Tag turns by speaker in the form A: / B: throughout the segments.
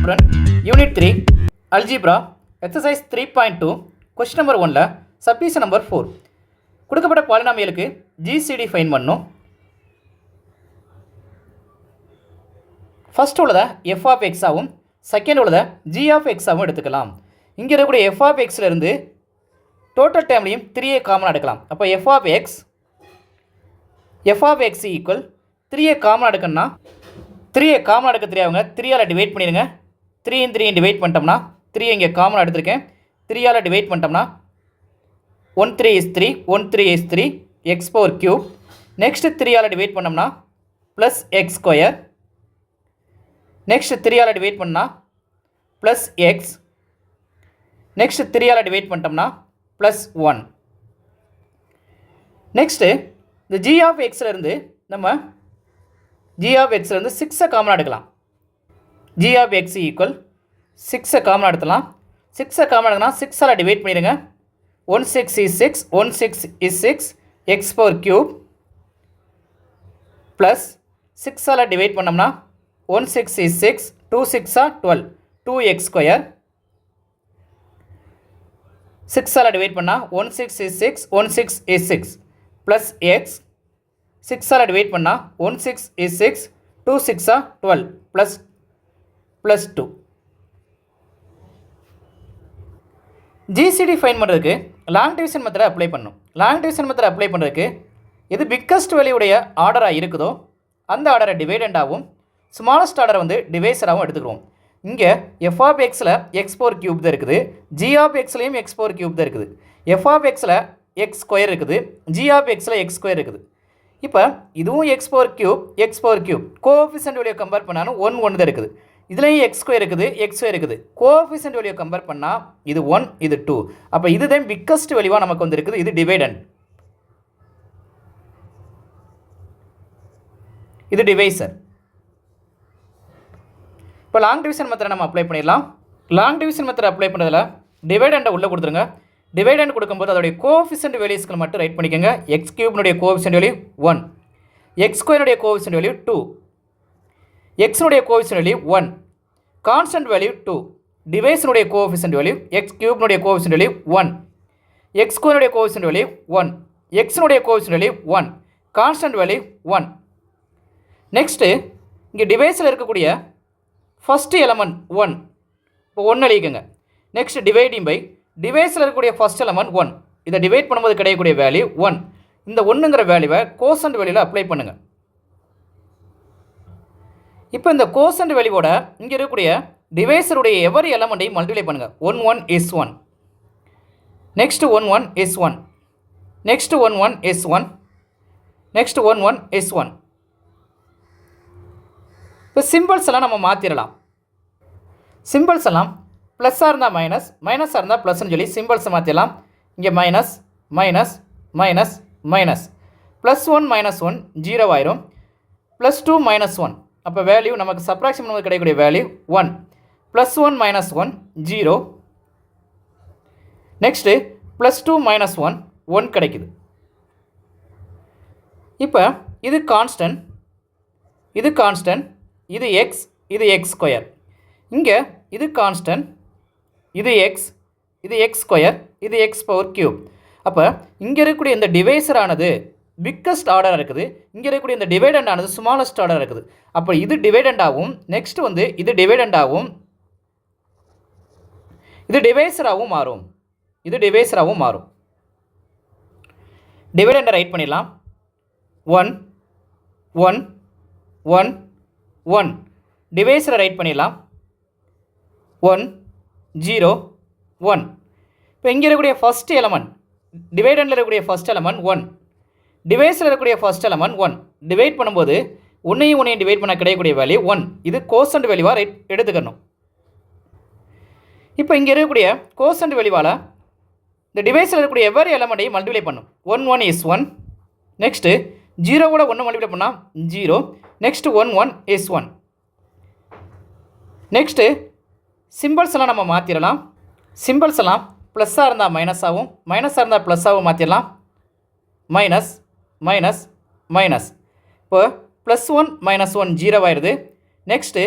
A: Student, Unit 3, Algebra, Exercise 3.2, Question number 1ல Subdivision number 4. கொடுக்கப்பட்ட பாலினாமியலுக்கு GCD fine பண்ணணும். First உள்ளதை f of x ஆகவும் second உள்ளதை g of x ஆகவும் எடுத்துக்கலாம். இங்கே இருக்கக்கூடிய f of x இருந்து டோட்டல் டேர்ம்லையும் 3a காமனாக எடுக்கலாம். அப்போ f of x equal 3a காமனாக எடுக்கணும்னா 3a காமனாக எடுக்க தெரியாதவங்க 3ஆல் டிவைட் பண்ணிடுங்க. 3 இன் 3 டிவைட் பண்ணிட்டோம்னா 3 இங்கே காமனாக எடுத்திருக்கேன். 3ஆல் டிவைட் பண்ணிட்டோம்னா 1 3 is 3, 1 3 is 3, x power cube. Next 3ஆல் டிவைட் பண்ணோம்னா ப்ளஸ் எக்ஸ் ஸ்கொயர். நெக்ஸ்ட் 3ஆல் டிவைட் பண்ணால் ப்ளஸ் எக்ஸ். நெக்ஸ்ட் 3ஆல் டிவைட் பண்ணிட்டோம்னா ப்ளஸ் 1. நெக்ஸ்ட்டு இந்த g of x இருந்து நம்ம g of x இருந்து 6 காமனாக எடுக்கலாம். g of x ஈக்குவல் 6 காமனாக எடுத்துலாம். 6 காமனாக எடுக்கலாம். 6ஆல் டிவைட் பண்ணிடுங்க. 1 6 is 6, 1 6 is 6, x power cube plus 6ஆல் டிவைட் பண்ணோம்னா 1 6 is 6, 2 6 are 12, 2x ஸ்கொயர். 6ஆல் டிவைட் பண்ணால் 1 6 is 6, 1 6 is 6 ப்ளஸ் எக்ஸ். 6ஆல் டிவைட் பண்ணால் 1 6 is 6, 2 6 are 12 plus 2. GCD find பண்ணுறதுக்கு லாங் டிவிஷன் மெத்தடை அப்ளை பண்ணணும். லாங் டிவிஷன் மெத்தடை அப்ளை பண்ணுறதுக்கு இது பிக்கஸ்ட் வேல்யூடைய ஆர்டராக இருக்குதோ அந்த ஆர்டரை டிவைடண்டாகவும் ஸ்மாலஸ்ட் ஆர்டரை வந்து டிவைசராகவும் எடுத்துக்கிறோம். இங்கே f of xல எக்ஸ் பவர் கியூப் தான் இருக்குது. g of xலையும் எக்ஸ் பவர் கியூப் தான் இருக்குது. f of xல எக்ஸ் ஸ்கொயர் இருக்குது. g of xல எக்ஸ் ஸ்கொயர் இருக்குது. இப்போ இதுவும் x power cube coefficient value compare பண்ணாலும் 1 1 தான் இருக்குது. இதுலேயும் எக்ஸ் ஸ்கொயர் இருக்குது, எக்ஸ் ஸ்கொயர் இருக்குது. கோஎஃபிஷியன்ட் வேல்யூ கம்பேர் பண்ணால் இது 1 இது 2. அப்போ இதுதான் பிக்கஸ்ட் வேல்யூவாக நமக்கு வந்து இருக்குது. இது டிவைடண்ட், இது டிவைசர். இப்போ லாங் டிவிஷன் மெத்தடை நம்ம அப்ளை பண்ணிடலாம். லாங் டிவிஷன் மெத்தடை அப்ளை பண்ணுறதுல டிவைடண்டை உள்ளே கொடுத்துருங்க. டிவைடண்ட் கொடுக்கும்போது அதோடைய கோஎஃபிஷியன்ட் வேல்யூஸ்க்கு மட்டும் ரைட் பண்ணிக்கோங்க. எக்ஸ் கியூப்னுடைய கோஎஃபிஷியன்ட் வேல்யூ 1, எக்ஸ் ஸ்கொயருடைய கோஎஃபிஷியன்ட் வேல்யூ 2, எக்ஸுடைய கோஎஃபிஷியன்ட் வேல்யூ 1, கான்ஸ்டன்ட் வேல்யூ 2, டிவைஸனுடைய கோஎஃபிஷியன்ட் வேல்யூ எக்ஸ் கியூப்னுடைய கோஎஃபிஷியன்ட் வேல்யூ 1, எக்ஸ் ஸ்கொயருடைய கோஎஃபிஷியன்ட் வேல்யூ 1, எக்ஸுடைய coefficient value 1, constant value 1. Next இங்கே டிவைஸில் இருக்கக்கூடிய ஃபஸ்ட்டு எலமெண்ட் 1, இப்போ 1 எழுதிக்கோங்க. நெக்ஸ்ட் டிவைடிங் பை டிவைஸில் இருக்கக்கூடிய ஃபஸ்ட் எலமெண்ட் 1, இதை டிவைட் பண்ணும்போது கிடைக்கக்கூடிய வேல்யூ 1. இந்த 1ங்கிற வேல்யூவை கோசன்ட் வேல்யூவில் அப்ளை பண்ணுங்கள். இப்போ இந்த கோசன்ட் வேல்யூவோட இங்கே இருக்கக்கூடிய டிவைஸருடைய எவரி எலமெண்ட்டையும் மல்டிப்ளை பண்ணுங்கள். 1 1 is 1, next 1 1 is 1, next 1 1 is 1, next 1 1 is 1. இப்போ சிம்பிள்ஸ் எல்லாம் நம்ம மாற்றிடலாம். சிம்பிள்ஸ் எல்லாம் ப்ளஸ்ஸாக இருந்தால் மைனஸ், மைனஸாக இருந்தால் ப்ளஸ்ன்னு சொல்லி சிம்பிள்ஸை மாற்றிடலாம். இங்கே மைனஸ் மைனஸ் மைனஸ் மைனஸ், +1 -1 0 ஆயிரும். +2 -1, அப்போ வேல்யூ நமக்கு சப்ராக்ஷன் பண்ணும்போது கிடைக்கக்கூடிய வேல்யூ 1. +1 -1 0. நெக்ஸ்ட்டு +2 -1 1 கிடைக்குது. இப்போ இது கான்ஸ்டன்ட், இது கான்ஸ்டன்ட், இது எக்ஸ், இது எக்ஸ் ஸ்கொயர். இங்கே இது கான்ஸ்டன்ட், இது எக்ஸ், இது எக்ஸ் ஸ்கொயர், இது எக்ஸ் பவர் கியூப். அப்போ இங்கே இருக்கக்கூடிய இந்த டிவைசரானது பிக்கஸ்ட் ஆர்டராக இருக்குது. இங்கே இருக்கக்கூடிய இந்த டிவைடண்டானது ஸ்மாலஸ்ட் ஆர்டராக இருக்குது. அப்போ இது டிவைடண்டாகவும் நெக்ஸ்ட் வந்து இது டிவைடண்டாகவும் இது டிவைசராகவும் மாறும். இது டிவைசராகவும் மாறும். டிவைடண்டை ரைட் பண்ணிடலாம். 1 1 1 1. டிவைசரை ரைட் பண்ணிடலாம். 1 0 1. இப்போ இங்கே இருக்கக்கூடிய ஃபஸ்ட் எலமெண்ட் டிவைடண்டில் இருக்கக்கூடிய ஃபஸ்ட் எலமெண்ட் 1, டிவைஸில் இருக்கக்கூடிய ஃபஸ்ட் எலமெண்ட் 1. டிவைட் பண்ணும்போது 1ஐயும் 1ஐயும் டிவைட் பண்ண கிடைக்கக்கூடிய வேல்யூ 1. இது கோசன்ட் வேல்யூவாக எடுத்துக்கணும். இப்போ இங்கே இருக்கக்கூடிய கோசன்ட் வேல்யூவால் இந்த டிவைஸில் இருக்கக்கூடிய எவ்வொரு எலமெண்ட்டையும் மல்டிப்ளை பண்ணும். 1 1 is 1, நெக்ஸ்ட்டு 0 1 மல்டிப்ளை பண்ணால் 0, நெக்ஸ்ட்டு 1 1 is 1. நெக்ஸ்ட்டு சிம்பிள்ஸ் எல்லாம் நம்ம மாற்றிடலாம். சிம்பிள்ஸ் எல்லாம் ப்ளஸ்ஸாக இருந்தால் மைனஸாகவும் மைனஸாக இருந்தால் ப்ளஸ்ஸாகவும் மாற்றிடலாம். மைனஸ் மைனஸ் மைனஸ், இப்போ +1 -1 0 ஆயிடுது. நெக்ஸ்ட்டு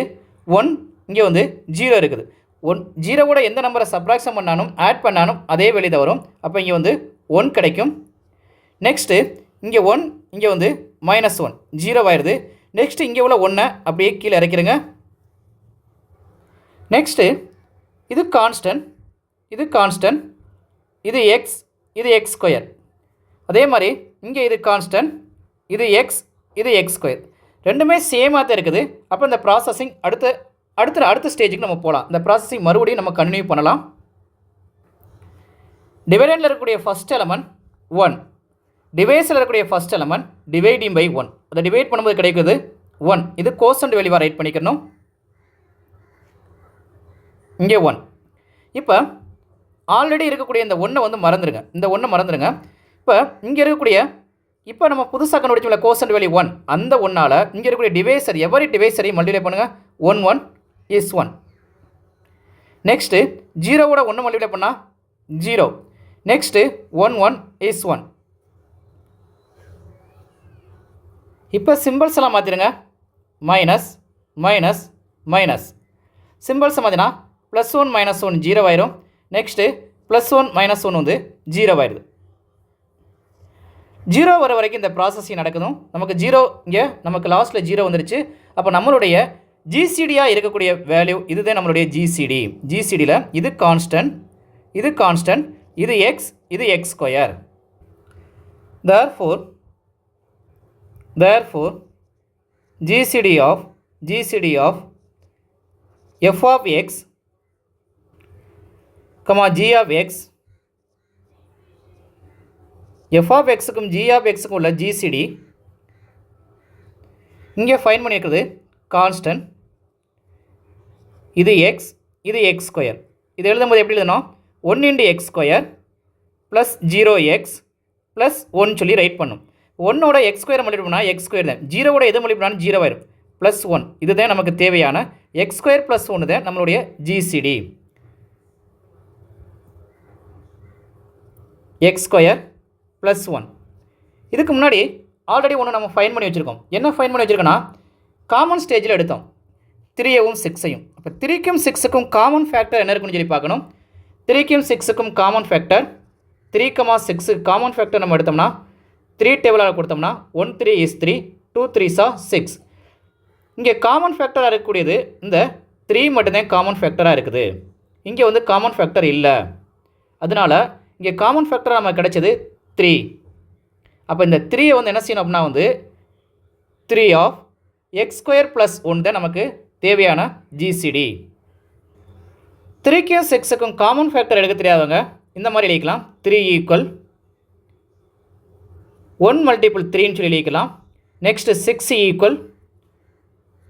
A: 1 இங்கே வந்து 0 இருக்குது. 0வோட எந்த நம்பரை சப்ராக்ஷன் பண்ணாலும் ஆட் பண்ணாலும் அதே வெளியே தான் வரும். அப்போ இங்கே வந்து 1 கிடைக்கும். நெக்ஸ்ட்டு இங்கே 1, இங்கே வந்து -1 0 ஆயிடுது. நெக்ஸ்ட்டு இங்கே உள்ள 1 அப்படியே கீழே இறக்கிடுங்க. நெக்ஸ்ட்டு இது கான்ஸ்டன்ட், இது எக்ஸ், இது எக்ஸ் ஸ்கொயர். அதே மாதிரி இங்கே இது கான்ஸ்டன்ட், இது எக்ஸ் ஸ்கொயர். ரெண்டுமே சேமாக தான் இருக்குது. அப்போ இந்த ப்ராசஸிங் அடுத்த ஸ்டேஜுக்கு நம்ம போகலாம். இந்த ப்ராசஸிங் மறுபடியும் நம்ம கண்டினியூ பண்ணலாம். டிவைடண்டில் இருக்கக்கூடிய ஃபஸ்ட் எலமெண்ட் 1, டிவைஸில் இருக்கக்கூடிய ஃபஸ்ட் எலமெண்ட் டிவைடிங் பை 1. அதை டிவைட் பண்ணும்போது கிடைக்குது 1. இது கோசன்ட் வேல்யூவாக ரைட் பண்ணிக்கணும். இங்கே 1. இப்போ ஆல்ரெடி இருக்கக்கூடிய இந்த 1 வந்து மறந்துடுங்க. இந்த 1 மறந்துடுங்க. இப்போ இங்கே இருக்கக்கூடிய இப்போ நம்ம புதுசாக கண்டுபிடிச்சோம்ல கோசன்ட் வேல்யூ 1, அந்த 1ஆல் இங்கே இருக்கக்கூடிய டிவைசர் எவரி டிவைசரையும் மல்டிப்ளை பண்ணுங்கள். 1 is 1. நெக்ஸ்ட்டு 0வோட 1 மல்டிப்ளை பண்ணால் 0. Next 1 is 1. இப்போ சிம்பிள்ஸ் எல்லாம் மாற்றிடுங்க. மைனஸ் மைனஸ் மைனஸ் சிம்பிள்ஸை மாற்றினா +1 -1 0 ஆயிரும். நெக்ஸ்ட்டு +1 -1 வந்து 0 ஆயிடுது. 0 வர வரைக்கும் இந்த ப்ராசஸிங் நடக்கணும். நமக்கு 0 இங்கே நமக்கு லாஸ்ட்டில் 0 வந்துருச்சு. அப்போ நம்மளுடைய ஜிசிடியாக இருக்கக்கூடிய வேல்யூ இதுதான் நம்மளுடைய ஜிசிடியில் இது கான்ஸ்டன்ட், இது எக்ஸ், இது X square. therefore GCD of f of x, g of x, f of xக்கும் g of xக்கும் உள்ள GCD இங்கே ஃபைன் பண்ணியிருக்கிறது கான்ஸ்டன்ட், இது எக்ஸ், இது எக்ஸ் ஸ்கொயர். இது எழுதும்போது எப்படி எழுதணும்? 1 × x square plus 0x plus 1 சொல்லி ரைட் பண்ணும். 1ஓட எக்ஸ் ஸ்கொயர் மல்டிப்ளை பண்ணால் எக்ஸ் ஸ்கொயர் தான். 0வோட எது மல்டிப்ளை பண்ணாலும் 0 ஆயிரும். +1 இதுதான் நமக்கு தேவையான எக்ஸ் ஸ்கொயர் ப்ளஸ் 1 தான் நம்மளுடைய GCD. X square plus 1. இதுக்கு முன்னாடி ஆல்ரெடி ஒன்று நம்ம ஃபைன் பண்ணி வச்சுருக்கோம். என்ன ஃபைன் பண்ணி வச்சுருக்கோன்னா காமன் ஸ்டேஜில் எடுத்தோம் 3யும் 6யும். அப்போ 3க்கும் 6க்கும் காமன் ஃபேக்டர் என்ன இருக்குன்னு சொல்லி பார்க்கணும். 3க்கும் 6க்கும் காமன் ஃபேக்டர் 3, 6 காமன் ஃபேக்டர் நம்ம எடுத்தோம்னா 3 டேபிளால் கொடுத்தோம்னா 1 3 is 3, 2 3s are 6. இங்கே காமன் ஃபேக்டராக இருக்கக்கூடியது இந்த 3 மட்டும்தான் காமன் ஃபேக்டராக இருக்குது. இங்கே வந்து காமன் ஃபேக்டர் இல்லை. அதனால் இங்கே காமன் ஃபேக்டராக நமக்கு கிடைச்சது 3. அப்போ இந்த 3 வந்து என்ன செய்யணும் அப்படின்னா வந்து 3 of x ஸ்கொயர் ப்ளஸ் 1 தான் நமக்கு தேவையான GCD. 3க்கும் 6க்கும் காமன் ஃபேக்டர் எடுக்க தெரியாதவங்க இந்த மாதிரி எழுதிக்கலாம். 3 = 1 × 3ன்னு சொல்லி எழுதிக்கலாம். நெக்ஸ்ட்டு 6 =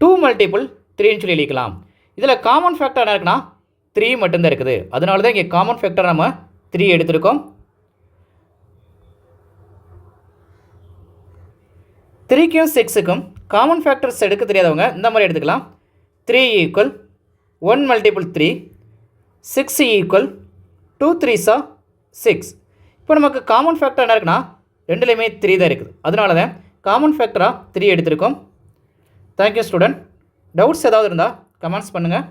A: 2 × 3ன்னு சொல்லி எழுதிக்கலாம். இதில் காமன் ஃபேக்டர் என்ன இருக்குன்னா 3 மட்டும்தான் இருக்குது. அதனால தான் இங்கே காமன் ஃபேக்டர் நம்ம 3 எடுத்திருக்கோம். 3க்கும் 6க்கும் காமன் ஃபேக்டர்ஸ் எடுக்க தெரியாதவங்க இந்த மாதிரி எடுத்துக்கலாம். 3 = 1 × 3, 6 = 2 3s are 6. இப்போ நமக்கு காமன் ஃபேக்டர் என்ன இருக்குன்னா ரெண்டுலேயுமே 3 தான் இருக்குது. அதனால தான் காமன் ஃபேக்டராக 3 எடுத்திருக்கோம். Thank you student. டவுட்ஸ் ஏதாவது இருந்தால் கமெண்ட்ஸ் பண்ணுங்கள்.